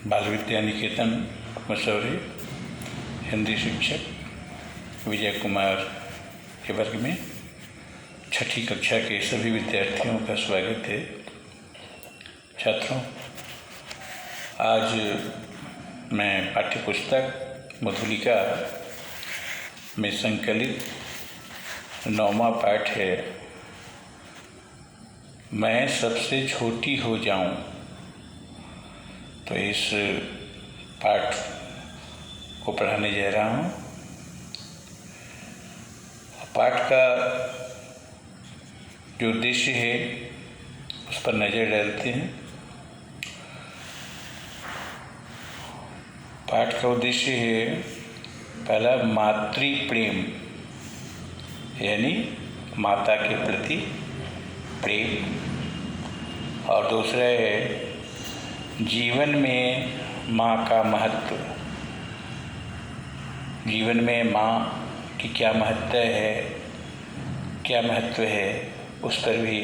बाल विद्या निकेतन मसौरी हिंदी शिक्षक विजय कुमार के वर्ग में छठी कक्षा के सभी विद्यार्थियों का स्वागत है। छात्रों, आज मैं पाठ्यपुस्तक मधुलिका में संकलित 9वां पाठ है, मैं सबसे छोटी हो जाऊं। तो इस पाठ को पढ़ाने जा रहा हूँ। पाठ का जो उद्देश्य है उस पर नज़र डालते हैं। पाठ का उद्देश्य है, पहला मातृ प्रेम यानी माता के प्रति प्रेम, और दूसरा है जीवन में माँ का महत्व। जीवन में माँ की क्या महत्व है उस पर भी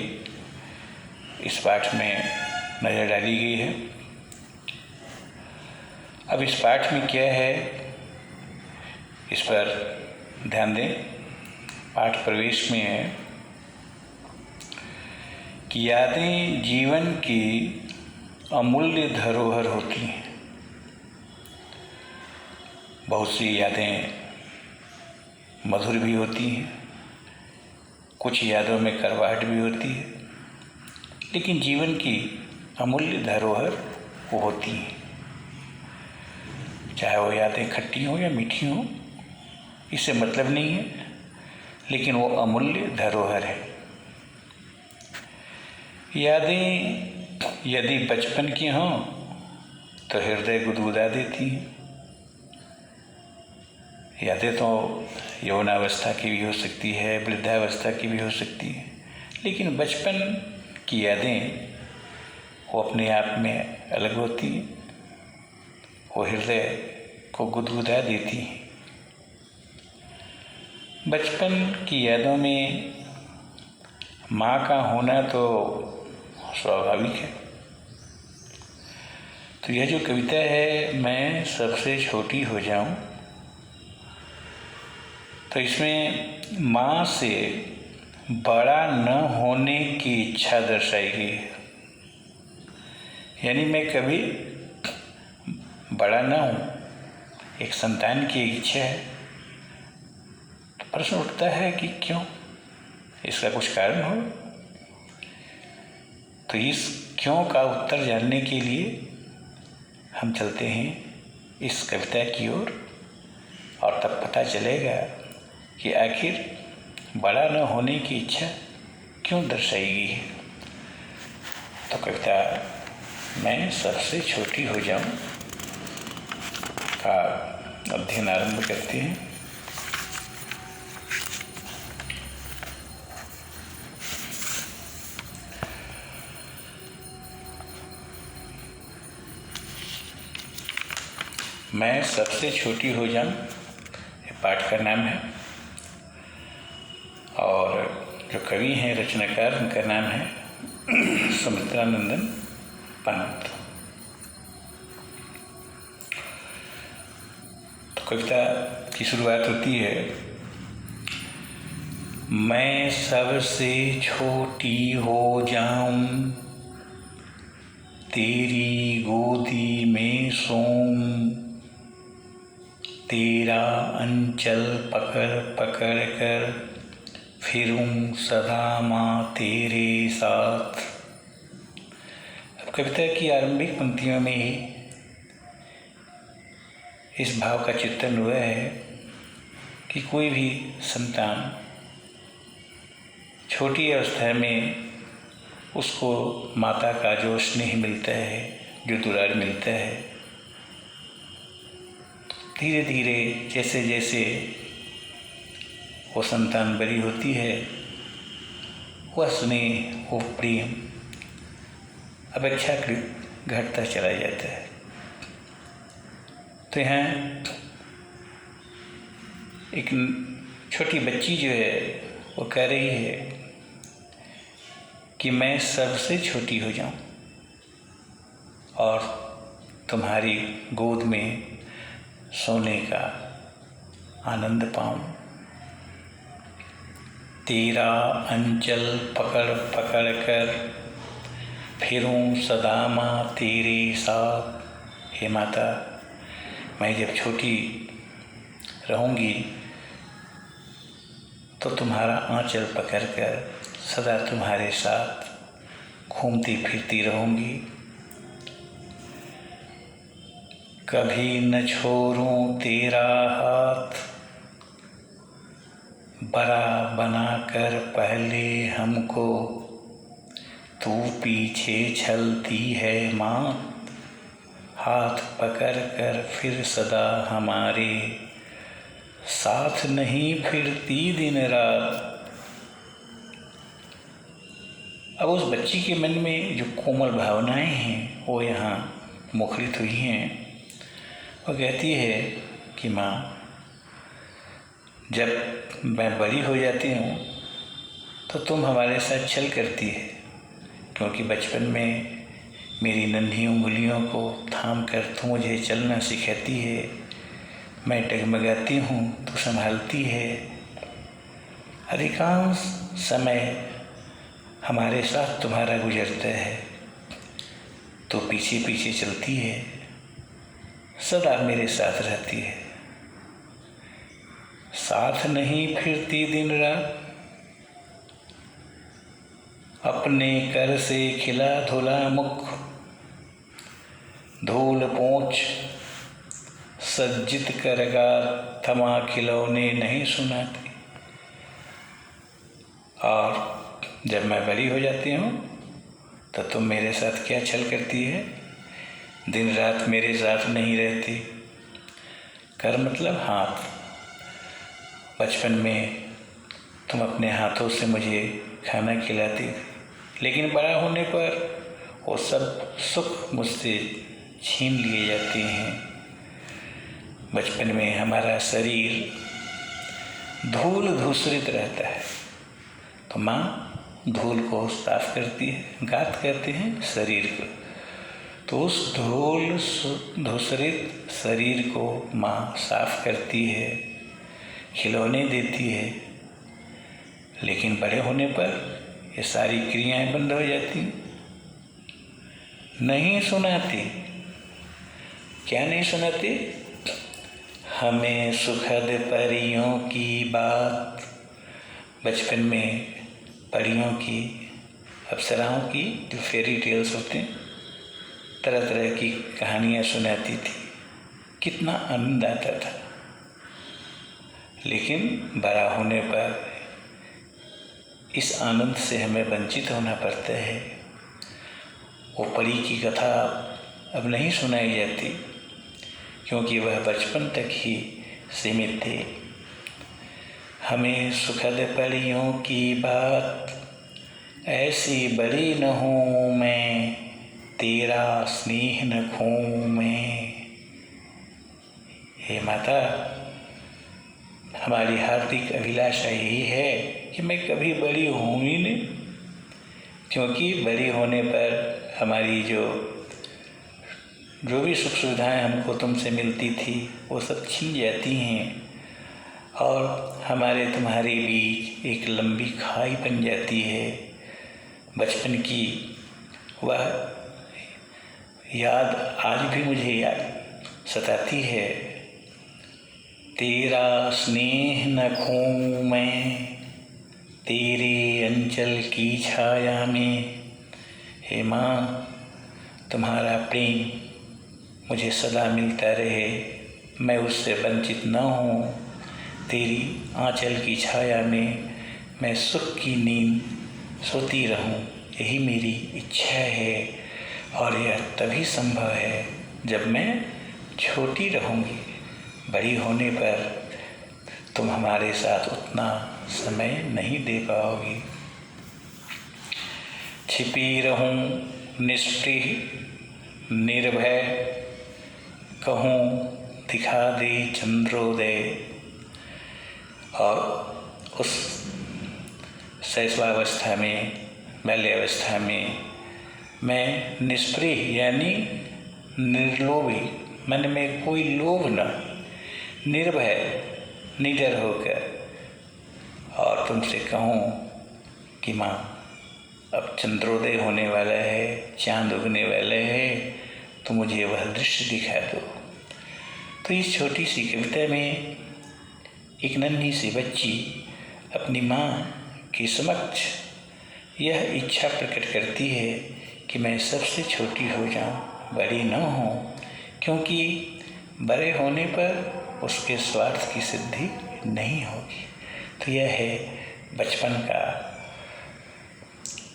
इस पाठ में नज़र डाली गई है। अब इस पाठ में क्या है इस पर ध्यान दें। पाठ प्रवेश में है कि यादें जीवन की अमूल्य धरोहर होती हैं। बहुत सी यादें मधुर भी होती हैं, कुछ यादों में कड़वाहट भी होती है, लेकिन जीवन की अमूल्य धरोहर वो होती हैं। चाहे वो यादें खट्टी हों या मीठी हों, इससे मतलब नहीं है, लेकिन वो अमूल्य धरोहर है। यादें यदि बचपन की हों तो हृदय गुदगुदा देती हैं। यादें तो यौवनावस्था की भी हो सकती है, वृद्धावस्था की भी हो सकती है, लेकिन बचपन की यादें वो अपने आप में अलग होती हैं। वो हृदय को गुदगुदा देती हैं। बचपन की यादों में माँ का होना तो स्वाभाविक है। तो यह जो कविता है, मैं सबसे छोटी हो जाऊं, तो इसमें माँ से बड़ा न होने की इच्छा दर्शाई गई है। यानी मैं कभी बड़ा न हूँ, एक संतान की इच्छा है। तो प्रश्न उठता है कि क्यों, इसका कुछ कारण हो। तो इस क्यों का उत्तर जानने के लिए हम चलते हैं इस कविता की ओर, और तब पता चलेगा कि आखिर बड़ा न होने की इच्छा क्यों दर्शाई गई है। तो कविता मैं सबसे छोटी हो जाऊं का अध्ययन आरंभ करते हैं। मैं सबसे छोटी हो जाऊं, ये पाठ का नाम है, और जो कवि हैं, रचनाकार, उनका नाम है सुमित्रानंदन पंत। तो कविता की शुरुआत होती है, मैं सबसे छोटी हो जाऊं, तेरी गोदी में सोऊं, तेरा अंचल पकड़ पकड़ कर फिरूं सदा माँ तेरे साथ। अब कविता की आरंभिक पंक्तियों में ही इस भाव का चित्रण हुआ है कि कोई भी संतान छोटी अवस्था में उसको माता का जो स्नेह मिलता है, जो दुलार मिलता है, धीरे धीरे जैसे जैसे वो संतान बड़ी होती है, वह स्नेह, वो प्रेम अपेक्षाकृत घटता चला जाता है। तो यहाँ एक छोटी बच्ची जो है वो कह रही है कि मैं सबसे छोटी हो जाऊं, और तुम्हारी गोद में सोने का आनंद पाऊं। तेरा अंचल पकड़ पकड़ कर फिरूं सदा माँ तेरे साथ। हे माता, मैं जब छोटी रहूँगी तो तुम्हारा आंचल पकड़कर सदा तुम्हारे साथ घूमती फिरती रहूँगी। कभी न छोड़ूं तेरा हाथ, बड़ा बनाकर पहले हमको तू पीछे चलती है माँ। हाथ पकड़ कर फिर सदा हमारे साथ नहीं फिरती दिन रात। अब उस बच्ची के मन में जो कोमल भावनाएं हैं वो यहाँ मुखरित हुई हैं। वो कहती है कि माँ, जब मैं बड़ी हो जाती हूँ तो तुम हमारे साथ चल करती है, क्योंकि बचपन में मेरी नन्ही उंगलियों को थाम कर तू मुझे चलना सिखाती है। मैं डगमगाती हूँ तो संभालती है। अधिकांश समय हमारे साथ तुम्हारा गुजरता है तो पीछे पीछे चलती है, सदा मेरे साथ रहती है। साथ नहीं फिरती दिन रात, अपने कर से खिला धुला मुख, धूल पोंछ सज्जित करगा थमा खिलौने नहीं सुनाती। और जब मैं बड़ी हो जाती हूँ तो तुम मेरे साथ क्या छल करती है, दिन रात मेरे साथ नहीं रहती। कर मतलब हाथ। बचपन में तुम अपने हाथों से मुझे खाना खिलाती थी, लेकिन बड़ा होने पर वो सब सुख मुझसे छीन लिए जाते हैं। बचपन में हमारा शरीर धूल धूसरित रहता है तो माँ धूल को साफ करती है, गात कहते हैं शरीर को। तो उस धूल धूसरित शरीर को माँ साफ करती है, खिलौने देती है। लेकिन बड़े होने पर ये सारी क्रियाएं बंद हो जाती, नहीं सुनाती। क्या नहीं सुनाती? हमें सुखद परियों की बात। बचपन में परियों की, अप्सराओं की जो फेरी टेल्स होते हैं, तरह तरह की कहानियाँ सुनाती थी। कितना आनंद आता था। लेकिन बड़ा होने पर इस आनंद से हमें वंचित होना पड़ता है। वो परी की कथा अब नहीं सुनाई जाती, क्योंकि वह बचपन तक ही सीमित थे। हमें सुखद परियों की बात, ऐसी बड़ी न हूँ मैं, तेरा स्नेह न खोऊं मैं। हे माता, हमारी हार्दिक अभिलाषा यही है कि मैं कभी बड़ी हूँ ही नहीं, क्योंकि बड़ी होने पर हमारी जो भी सुख सुविधाएं हमको तुमसे मिलती थी वो सब छिन जाती हैं और हमारे तुम्हारे बीच एक लंबी खाई बन जाती है। बचपन की वह याद आज भी मुझे याद सताती है। तेरा स्नेह न खोऊं मैं, तेरे अंचल की छाया में। हे माँ, तुम्हारा प्रेम मुझे सदा मिलता रहे, मैं उससे वंचित न हूँ। तेरी आंचल की छाया में मैं सुख की नींद सोती रहूं, यही मेरी इच्छा है। और यह तभी संभव है जब मैं छोटी रहूँगी। बड़ी होने पर तुम हमारे साथ उतना समय नहीं दे पाओगी। छिपी रहूं निष्ठुर निर्भय, कहूँ दिखा दे चंद्रोदय। और उस शैशवावस्था में, बाल्यावस्था में मैं निष्प्रिय यानी निर्लोभी, मन में कोई लोभ न, निर्भय, निडर होकर, और तुमसे कहूँ कि माँ अब चंद्रोदय होने वाला है, चांद उगने वाला है, तो मुझे वह दृश्य दिखा दो। तो इस छोटी सी कविता में एक नन्ही सी बच्ची अपनी माँ के समक्ष यह इच्छा प्रकट करती है कि मैं सबसे छोटी हो जाऊं, बड़ी न हूं, क्योंकि बड़े होने पर उसके स्वार्थ की सिद्धि नहीं होगी। तो यह है बचपन का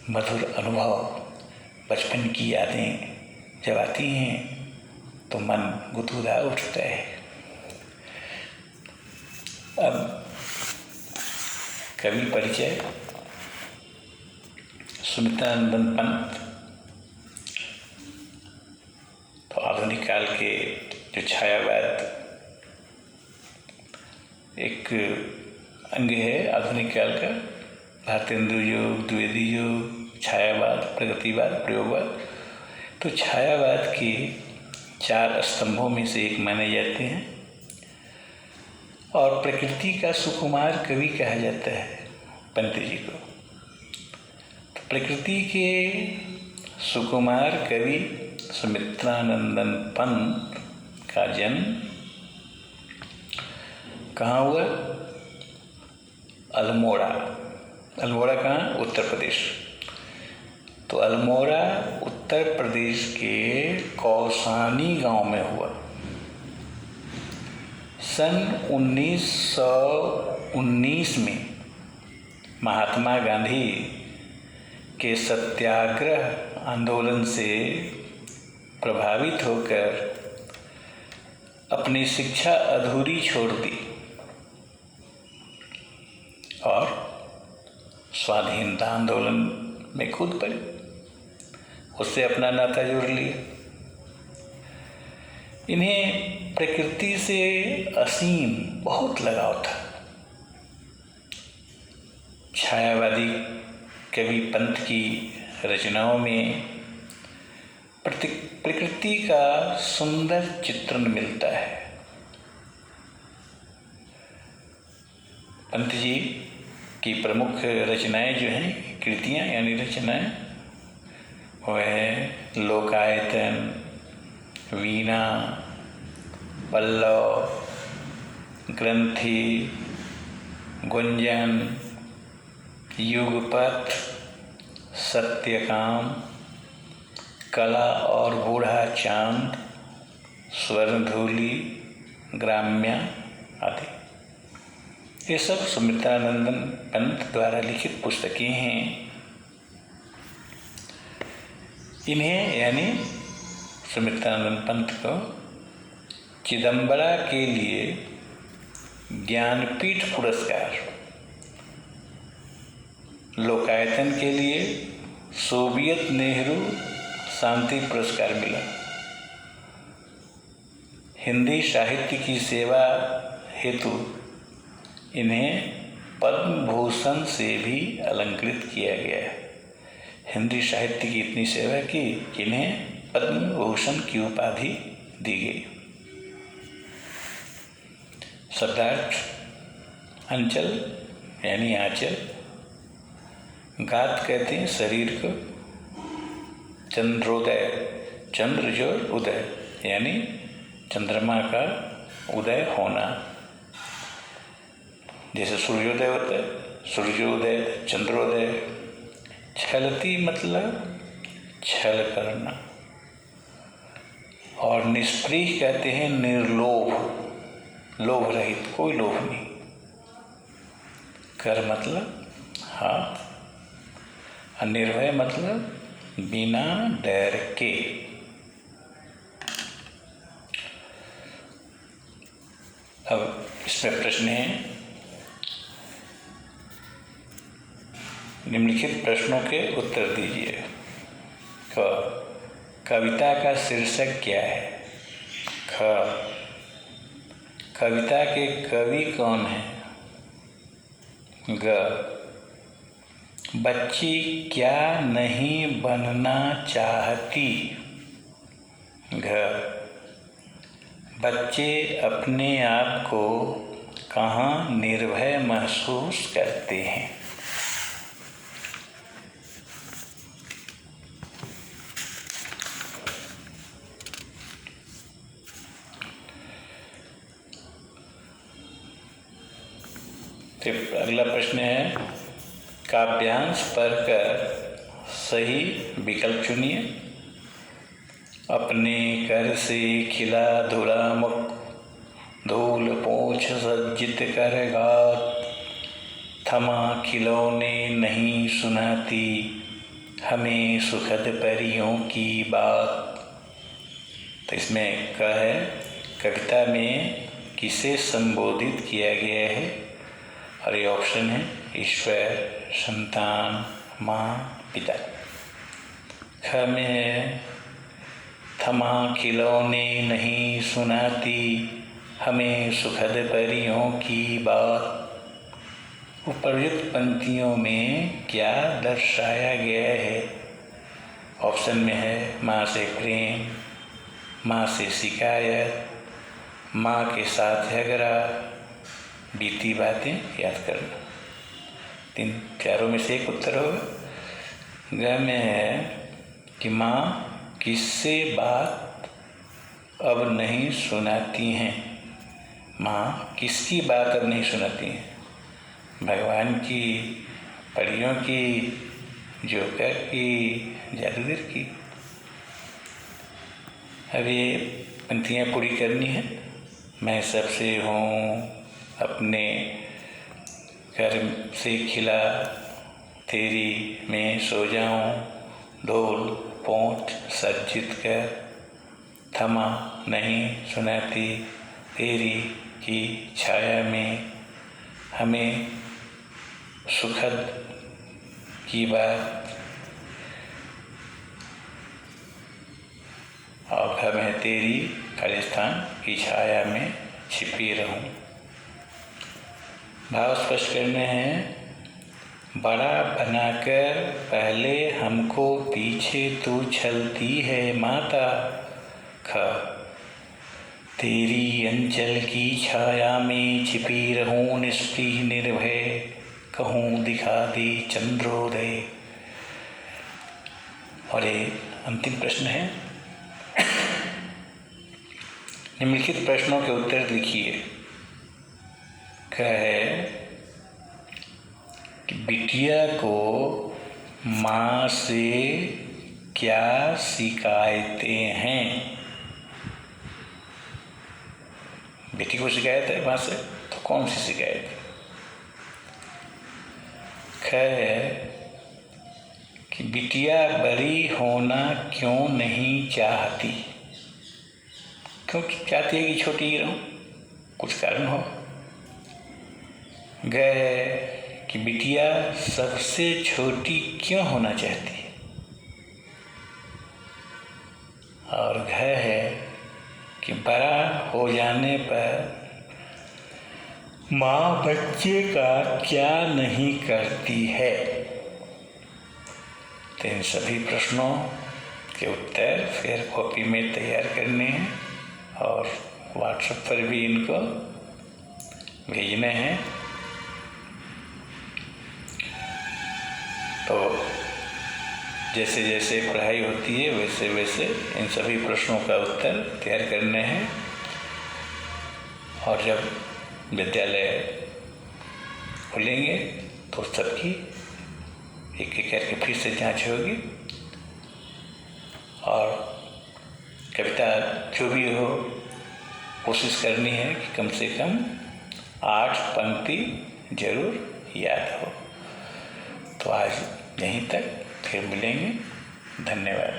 मधुर अनुभव। बचपन की यादें जब आती हैं तो मन गुदगुदा उठता है। अब कवि परिचय। सुमित्रानंदन पंत तो आधुनिक काल के जो छायावाद एक अंग है आधुनिक काल का, भारतेंदु योग, द्विवेदी योग, छायावाद, प्रगतिवाद, प्रयोगवाद। तो छायावाद के 4 स्तंभों में से एक माने जाते हैं और प्रकृति का सुकुमार कवि कहा जाता है पंत जी को। तो प्रकृति के सुकुमार कवि सुमित्रानंदन पंत का जन्म कहाँ हुआ? अल्मोड़ा। अल्मोड़ा कहाँ? उत्तर प्रदेश। तो अल्मोड़ा उत्तर प्रदेश के कौसानी गांव में हुआ। सन 1919 में महात्मा गांधी के सत्याग्रह आंदोलन से प्रभावित होकर अपनी शिक्षा अधूरी छोड़ दी और स्वाधीनता आंदोलन में कूद पड़े, उससे अपना नाता जोड़ लिया। इन्हें प्रकृति से असीम बहुत लगाव था। छायावादी कवि पंत की रचनाओं में प्रकृति का सुंदर चित्रण मिलता है। पंत जी की प्रमुख रचनाएं जो हैं, कृतियाँ यानी रचनाएं, वह है लोकायतन, वीणा, पल्लव, ग्रंथि, गुंजन, युगपथ, सत्यकाम, कला और बूढ़ा चांद, स्वर्णधूलि, ग्राम्य आदि। ये सब सुमित्रानंदन पंत द्वारा लिखित पुस्तकें हैं। इन्हें यानी सुमित्रानंदन पंत को चिदम्बरा के लिए ज्ञानपीठ पुरस्कार, लोकायतन के लिए सोवियत नेहरू शांति पुरस्कार मिला, हिंदी साहित्य की सेवा हेतु इन्हें पद्म भूषण से भी अलंकृत किया गया है। हिंदी साहित्य की इतनी सेवा की कि इन्हें पद्म भूषण की उपाधि दी गई। शब्दार्थ अंचल यानी आंचल, गात कहते हैं शरीर को, चंद्रोदय, चंद्र जो उदय यानी चंद्रमा का उदय होना, जैसे सूर्योदय होता है, सूर्योदय, चंद्रोदय। छलती मतलब छल करना, और निष्प्रिय कहते हैं निर्लोभ, लोभ रहित, कोई लोभ नहीं। कर मतलब हाथ, निर्भय मतलब बिना डर के। अब इसमें प्रश्न है, निम्नलिखित प्रश्नों के उत्तर दीजिए। कविता का शीर्षक क्या है? कविता के कवि कौन हैं? बच्ची क्या नहीं बनना चाहती? बच्चे अपने आप को कहाँ निर्भय महसूस करते हैं? फिर अगला प्रश्न है, काव्यांश पढ़कर सही विकल्प चुनिए। अपने कर से खिला धुला मुख, धूल पोंछ सज्जित कर गात, थमा खिलौने नहीं सुनाती हमें सुखद परियों की बात। तो इसमें क्या है, कविता में किसे संबोधित किया गया है? और ये ऑप्शन है ईश्वर, संतान, माँ, पिता। ख में है, थमा खिलौने नहीं सुनाती हमें सुखद परियों की बात। उपर्युक्त पंक्तियों में क्या दर्शाया गया है? ऑप्शन में है माँ से प्रेम, माँ से शिकायत, माँ के साथ झगड़ा, बीती बातें याद करना। चारों में से एक उत्तर होगा। ग में है कि माँ किससे बात अब नहीं सुनाती हैं? माँ किसकी बात अब नहीं सुनाती हैं? भगवान की, परियों की, जोकर की, जादूगर की। अब ये पंक्तियाँ पूरी करनी है। मैं सबसे हूँ, अपने कर्म से खिला तेरी में सो जाऊं, धूल पोंछ सज्जित कर, थमा नहीं सुनाती तेरी की छाया में हमें सुखद की बात। और घर में तेरी खालिस्तान की छाया में छिपी रहूं। भाव स्पष्ट करने हैं। बड़ा बनाकर पहले हमको पीछे तू चलती है माता। ख तेरी अंचल की छाया में छिपी रहूं निष्प्रिय निर्भय, कहूँ दिखा दे चंद्रोदय। और ये अंतिम प्रश्न है। निम्नलिखित प्रश्नों के उत्तर लिखिए। क्या है कि बिटिया को माँ से क्या शिकायतें हैं? बेटी को शिकायत है माँ से, तो कौन सी शिकायत है? है कि बिटिया बड़ी होना क्यों नहीं चाहती? क्यों चाहती है कि छोटी ही रहूं? कुछ कारण हो। गए कि बिटिया सबसे छोटी क्यों होना चाहती है? और घ है कि बड़ा हो जाने पर माँ बच्चे का क्या नहीं करती है? तो इन सभी प्रश्नों के उत्तर फिर कॉपी में तैयार करने हैं और व्हाट्सएप पर भी इनको भेजने हैं। तो जैसे जैसे पढ़ाई होती है वैसे वैसे इन सभी प्रश्नों का उत्तर तैयार करने हैं। और जब विद्यालय खुलेंगे तो सबकी एक एक करके फिर से जांच होगी। और कविता जो भी हो कोशिश करनी है कि कम से कम 8 पंक्ति जरूर याद हो। तो आज यहीं तक, फिर मिलेंगे। धन्यवाद।